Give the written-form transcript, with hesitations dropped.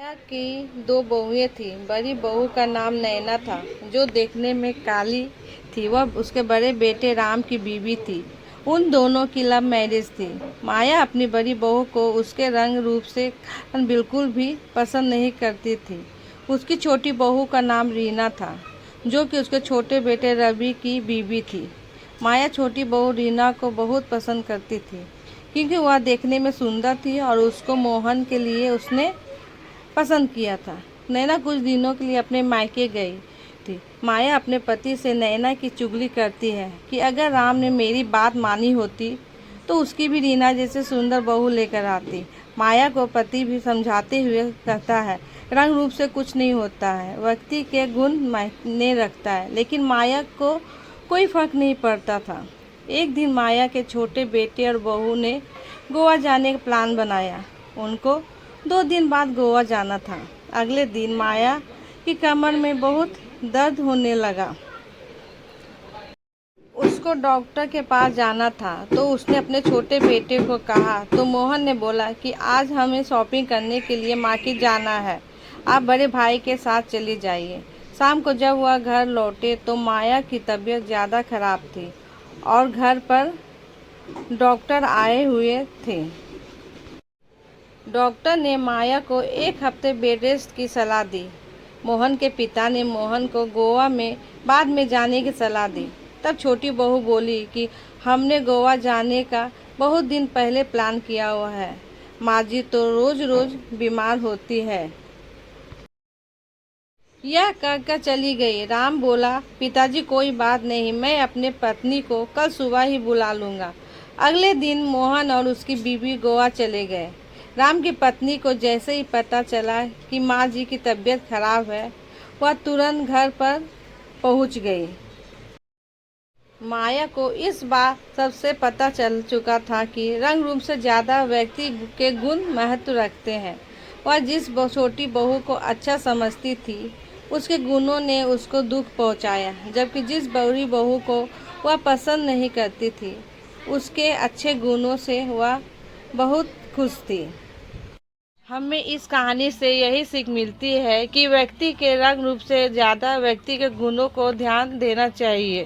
माया की दो बहुएं थी। बड़ी बहू का नाम नैना था, जो देखने में काली थी। वह उसके बड़े बेटे राम की बीवी थी। उन दोनों की लव मैरिज थी। माया अपनी बड़ी बहू को उसके रंग रूप से बिल्कुल भी पसंद नहीं करती थी। उसकी छोटी बहू का नाम रीना था, जो कि उसके छोटे बेटे रवि की बीवी थी। माया छोटी बहू रीना को बहुत पसंद करती थी, क्योंकि वह देखने में सुंदर थी और उसको मोहन के लिए उसने पसंद किया था। नैना कुछ दिनों के लिए अपने मायके गई थी। माया अपने पति से नैना की चुगली करती है कि अगर राम ने मेरी बात मानी होती तो उसकी भी रीना जैसे सुंदर बहू लेकर आती। माया को पति भी समझाते हुए कहता है, रंग रूप से कुछ नहीं होता है, व्यक्ति के गुण मायने रखता है। लेकिन माया को कोई फर्क नहीं पड़ता था। एक दिन माया के छोटे बेटे और बहू ने गोवा जाने का प्लान बनाया। उनको 2 दिन बाद गोवा जाना था। अगले दिन माया की कमर में बहुत दर्द होने लगा। उसको डॉक्टर के पास जाना था, तो उसने अपने छोटे बेटे को कहा। तो मोहन ने बोला कि आज हमें शॉपिंग करने के लिए मार्केट जाना है, आप बड़े भाई के साथ चली जाइए। शाम को जब वह घर लौटे तो माया की तबीयत ज़्यादा खराब थी और घर पर डॉक्टर आए हुए थे। डॉक्टर ने माया को 1 हफ्ते बेड रेस्ट की सलाह दी। मोहन के पिता ने मोहन को गोवा में बाद में जाने की सलाह दी। तब छोटी बहू बोली कि हमने गोवा जाने का बहुत दिन पहले प्लान किया हुआ है। माँ जी तो रोज रोज बीमार होती है। यह कहकर चली गई। राम बोला, पिताजी कोई बात नहीं, मैं अपने पत्नी को कल सुबह ही बुला लूँगा। अगले दिन मोहन और उसकी बीवी गोवा चले गए। राम की पत्नी को जैसे ही पता चला कि माँ जी की तबीयत खराब है, वह तुरंत घर पर पहुँच गई। माया को इस बात सबसे पता चल चुका था कि रंग रूप से ज़्यादा व्यक्ति के गुण महत्व रखते हैं। वह जिस छोटी बहू को अच्छा समझती थी, उसके गुणों ने उसको दुख पहुंचाया, जबकि जिस बड़ी बहू को वह पसंद नहीं करती थी, उसके अच्छे गुणों से वह बहुत खुश थी। हमें इस कहानी से यही सीख मिलती है कि व्यक्ति के रंग रूप से ज़्यादा व्यक्ति के गुणों को ध्यान देना चाहिए।